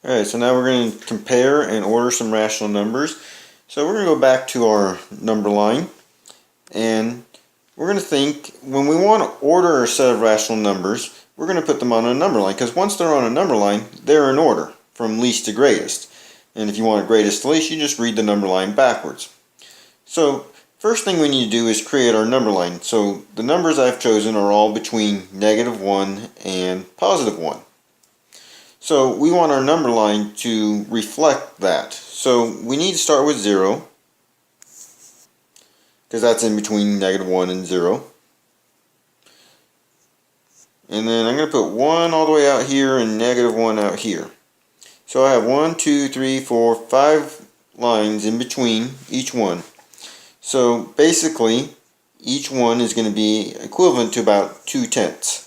Alright, so now we're going to compare and order some rational numbers. So we're going to go back to our number line, and we're going to think when we want to order a set of rational numbers, we're going to put them on a number line, because once they're on a number line, they're in order from least to greatest. And if you want greatest to least, you just read the number line backwards. So first thing we need to do is create our number line. So the numbers I've chosen are all between -1 and +1. So we want our number line to reflect that. So we need to start with 0, because that's in between -1 and 0. And then I'm going to put 1 all the way out here and -1 out here. So I have 1, 2, 3, 4, 5 lines in between each one. So basically, each one is going to be equivalent to about 2/10.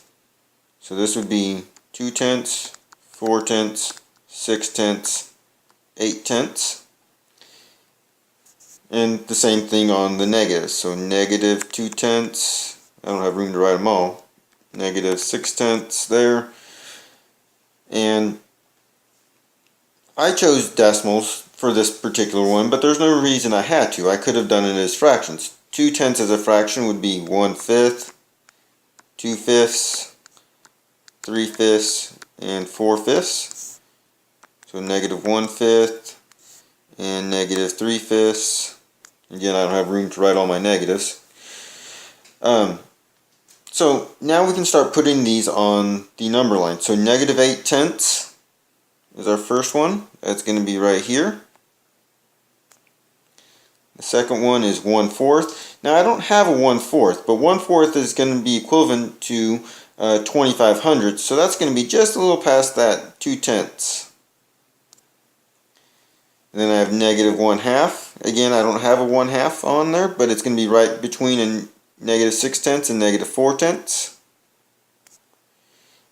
So this would be 2/10, 4/10, 6/10, 8/10. And the same thing on the negatives. So -2/10, I don't have room to write them all. -6/10 there. And I chose decimals for this particular one, but there's no reason I had to. I could have done it as fractions. 2/10 as a fraction would be 1/5, 2/5, 3/5, and 4/5. So -1/5 and -3/5. Again, I don't have room to write all my negatives. So now we can start putting these on the number line. So -8/10 is our first one. That's going to be right here. The second one is 1/4. Now I don't have a 1/4, but 1/4 is going to be equivalent to 25/100, so that's going to be just a little past that 2/10. And then I have -1/2. Again, I don't have a 1/2 on there, but it's going to be right between a -6/10 and -4/10.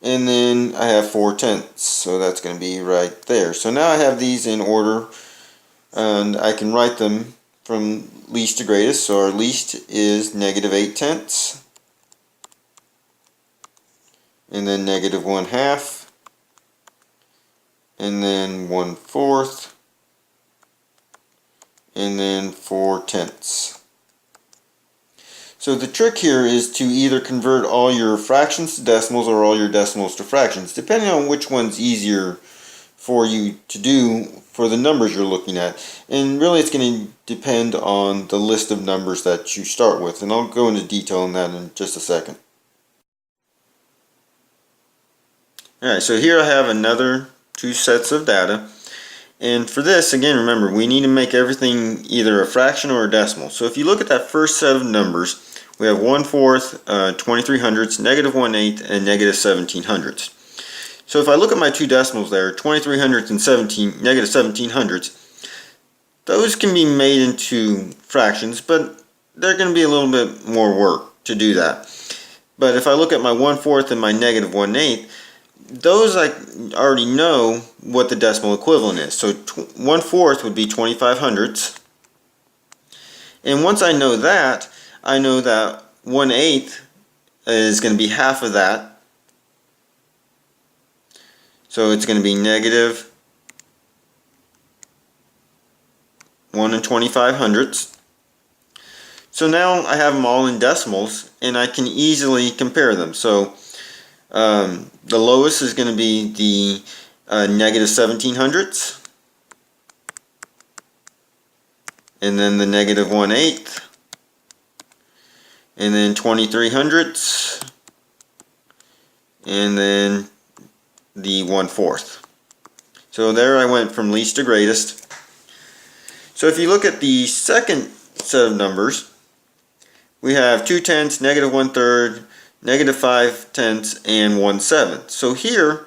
And then I have 4/10, so that's going to be right there. So now I have these in order, and I can write them from least to greatest. So our least is -8/10, and then -1/2, and then 1/4, and then 4/10. So the trick here is to either convert all your fractions to decimals or all your decimals to fractions, depending on which one's easier for you to do for the numbers you're looking at. And really it's going to depend on the list of numbers that you start with, and I'll go into detail on that in just a second. Alright, so here I have another two sets of data. And for this, again, remember, we need to make everything either a fraction or a decimal. So if you look at that first set of numbers, we have 1/4, 23/100, -1/8, and -17/100. So if I look at my two decimals there, 23/100 and -17/100, those can be made into fractions, but they're going to be a little bit more work to do that. But if I look at my 1/4 and my -1/8, those I already know what the decimal equivalent is. So 1/4 would be 25/100. And once I know that 1/8 is going to be half of that. So it's going to be -1 25/100. So now I have them all in decimals, and I can easily compare them. So the lowest is going to be the -17/100, and then the -1/8, and then 23/100, and then the 1/4. So there I went from least to greatest. So if you look at the second set of numbers, we have 2/10, -1/3, -5/10, and 1/7. So here,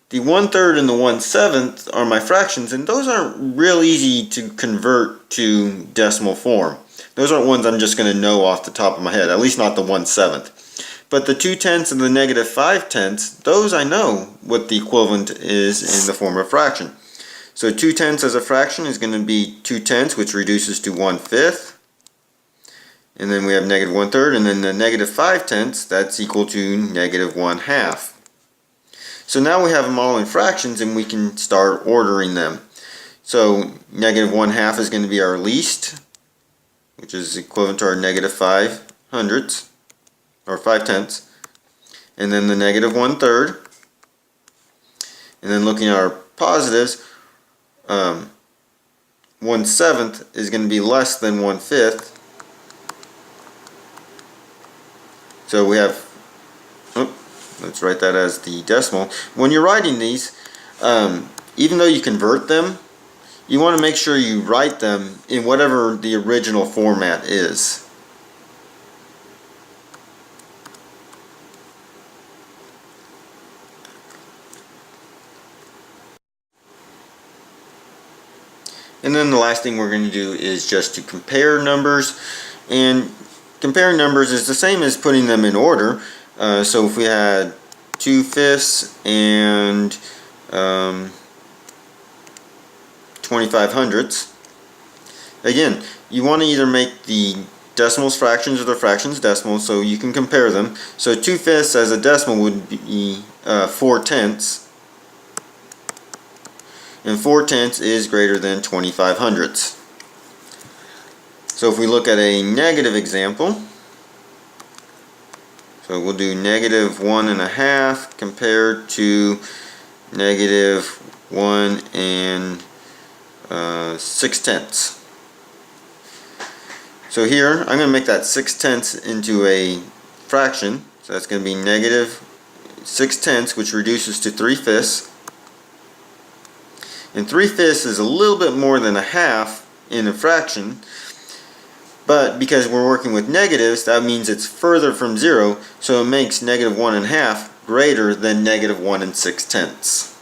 the 1/3 and the 1/7 are my fractions, and those aren't real easy to convert to decimal form. Those aren't ones I'm just going to know off the top of my head, at least not the 1/7. But the 2/10 and the -5/10, those I know what the equivalent is in the form of fraction. So 2/10 as a fraction is going to be 2/10, which reduces to 1/5. And then we have -1/3, and then the -5/10, that's equal to -1/2. So now we have them all in fractions and we can start ordering them. So negative 1/2 is going to be our least, which is equivalent to our negative 5/100, or 5/10. And then the negative 1/3. And then looking at our positives, 1/7 is going to be less than 1/5. So we have, let's write that as the decimal. When you're writing these, even though you convert them, you want to make sure you write them in whatever the original format is. And then the last thing we're going to do is just to compare numbers. And comparing numbers is the same as putting them in order. So if we had 2/5 and 25/100, again, you want to either make the decimals fractions or the fractions decimals so you can compare them. So 2/5 as a decimal would be 4/10. And 4/10 is greater than 25/100. So if we look at a negative example, so we'll do negative 1/2 compared to negative 1 6/10. So here I'm going to make that 6/10 into a fraction. So that's going to be negative 6/10, which reduces to 3/5. And 3/5 is a little bit more than 1/2 in a fraction, but because we're working with negatives, that means it's further from 0, so it makes negative 1/2 greater than negative 1 6/10.